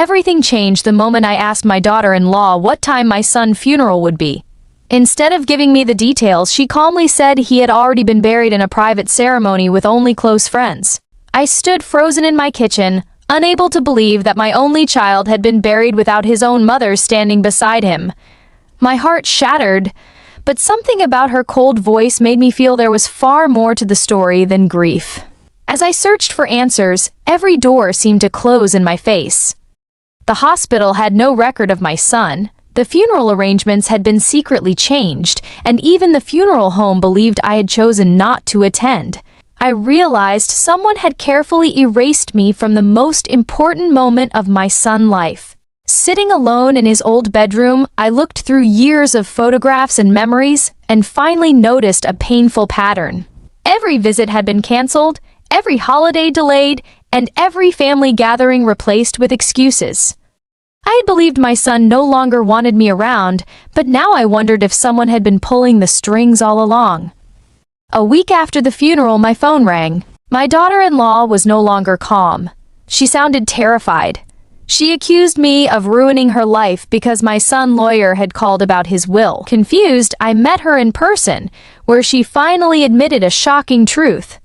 everything changed the moment I asked my daughter-in-law what time my son's funeral would be. Instead of giving me the details, she calmly said he had already been buried in a private ceremony with only close friends. I stood frozen in my kitchen, unable to believe that my only child had been buried without his own mother standing beside him. My heart shattered, but something about her cold voice made me feel there was far more to the story than grief. As I searched for answers, every door seemed to close in my face. The hospital had no record of my son, the funeral arrangements had been secretly changed, and even the funeral home believed I had chosen not to attend. I realized someone had carefully erased me from the most important moment of my son's life. Sitting alone in his old bedroom, I looked through years of photographs and memories, and finally noticed a painful pattern. Every visit had been canceled, every holiday delayed, and every family gathering replaced with excuses. I had believed my son no longer wanted me around, but now I wondered if someone had been pulling the strings all along. A week after the funeral, my phone rang. My daughter-in-law was no longer calm. She sounded terrified. She accused me of ruining her life because my son's lawyer had called about his will. Confused, I met her in person, where she finally admitted a shocking truth.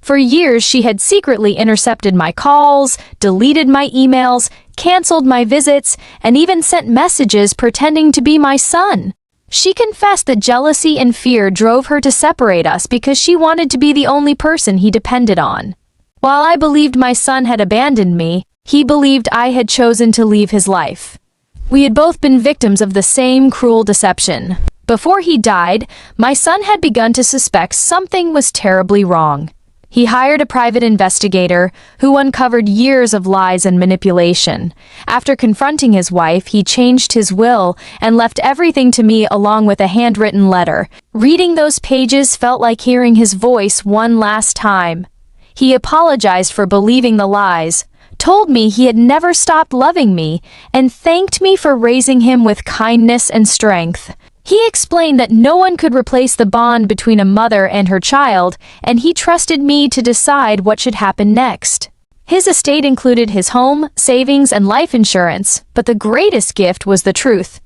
For years, she had secretly intercepted my calls, deleted my emails, canceled my visits, and even sent messages pretending to be my son. She confessed that jealousy and fear drove her to separate us because she wanted to be the only person he depended on. While I believed my son had abandoned me, he believed I had chosen to leave his life. We had both been victims of the same cruel deception. Before he died, my son had begun to suspect something was terribly wrong. He hired a private investigator who uncovered years of lies and manipulation. After confronting his wife, he changed his will and left everything to me along with a handwritten letter. Reading those pages felt like hearing his voice one last time. He apologized for believing the lies, told me he had never stopped loving me, and thanked me for raising him with kindness and strength. He explained that no one could replace the bond between a mother and her child, and he trusted me to decide what should happen next. His estate included his home, savings, and life insurance, but the greatest gift was the truth.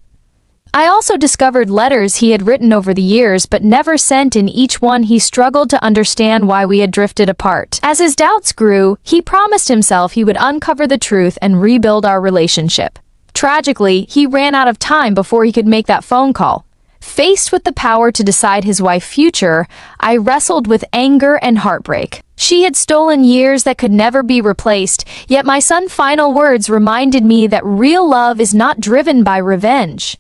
I also discovered letters he had written over the years but never sent. In each one he struggled to understand why we had drifted apart. As his doubts grew, he promised himself he would uncover the truth and rebuild our relationship. Tragically, he ran out of time before he could make that phone call. Faced with the power to decide his wife's future, I wrestled with anger and heartbreak. She had stolen years that could never be replaced, yet my son's final words reminded me that real love is not driven by revenge.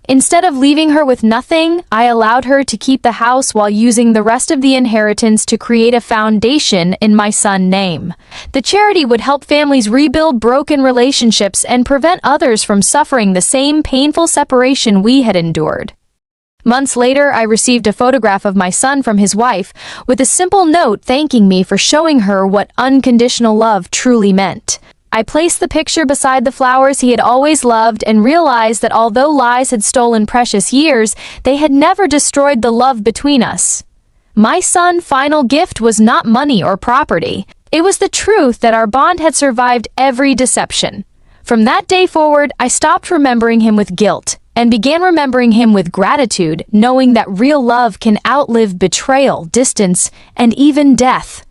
Instead of leaving her with nothing, I allowed her to keep the house while using the rest of the inheritance to create a foundation in my son's name. The charity would help families rebuild broken relationships and prevent others from suffering the same painful separation we had endured. Months later, I received a photograph of my son from his wife, with a simple note thanking me for showing her what unconditional love truly meant. I placed the picture beside the flowers he had always loved and realized that although lies had stolen precious years, they had never destroyed the love between us. My son's final gift was not money or property. It was the truth that our bond had survived every deception. From that day forward, I stopped remembering him with guilt and began remembering him with gratitude, knowing that real love can outlive betrayal, distance, and even death.